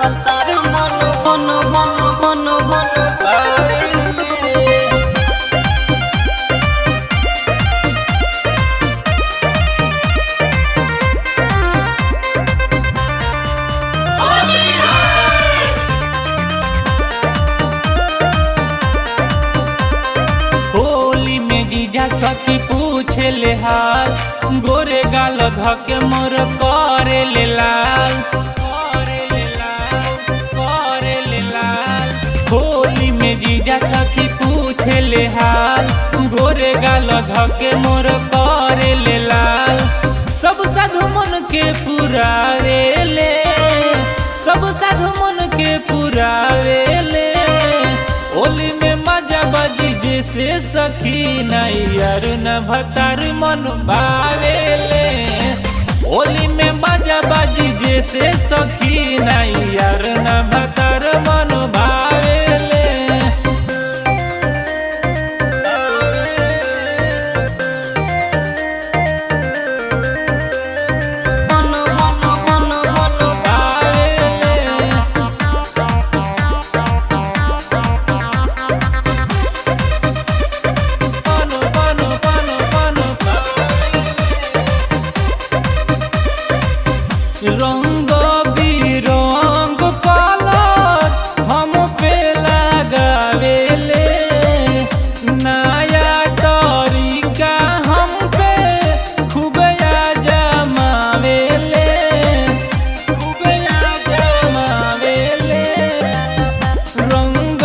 भतार मन मन मन मन मन भावेले। होली में जीजा सखी पूछे ले हाल, गोरे गाल धके मोर करे ले लाल, करे ले लाल, करे ले लाल। होली में जीजा सखी पूछे ले हाल, गोरे गाल धके मोर करे ले लाल। सब साधु मन के पुरावे ले, सब साधु मन के पुरावे ले। होली में मजा बाजी जैसे सखी नहीं यार न भतार मन भावेले। होली में मजा बाजी जैसे सखी नहीं यार न भतार मन भावेले। मन मन मन मन भावेले। रंग बिरंग कलर हम पे लगावेले, नया तरीका हम पे खूब जमावेले, खूब जमावेले। रंग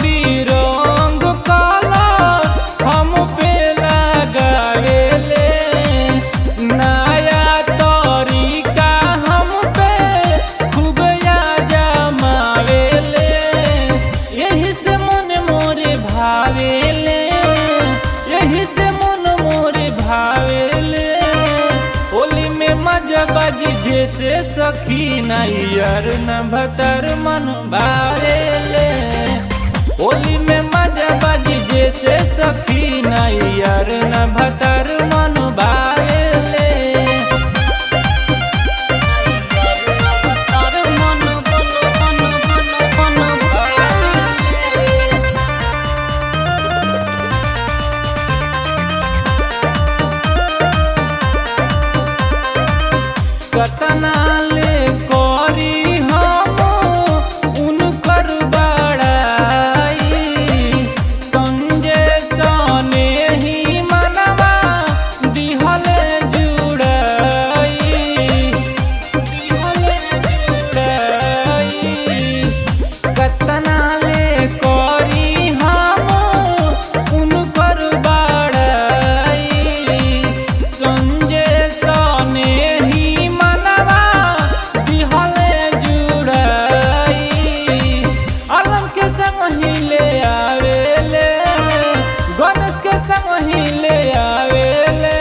बिरंग कलर हम पे लगावेले, नया तरीका हम पे खूब जमावेले। यही से मन मोरे भावेले, यही से मन मोरे भावेले। होली में मजा बाजी जैसे सखी नहीं यार न भतार मन भावेले। होली में मजा बाजी जैसे सखी नहीं यार न भतार मन भावेले। भतार मन मन मन मन मन भावेले। कतना ले करी हम उनकर बड़ाई, संजय सने ही मनवा दिहले जुड़ाई, दिहले जुड़ाई। कतना ले करी हम उनकर बड़ाई, संजय सने ही मनवा दिहले जुड़ाई। आलम के संग ही ले आवेले, गणेश के संग ही ले आवेले।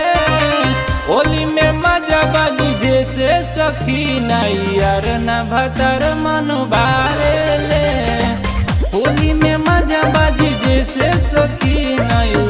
होली में मजा बाजी जैसे सखी नहीं यार न भतार मन भावेले। होली में मजा बाजी जैसे सखी नहीं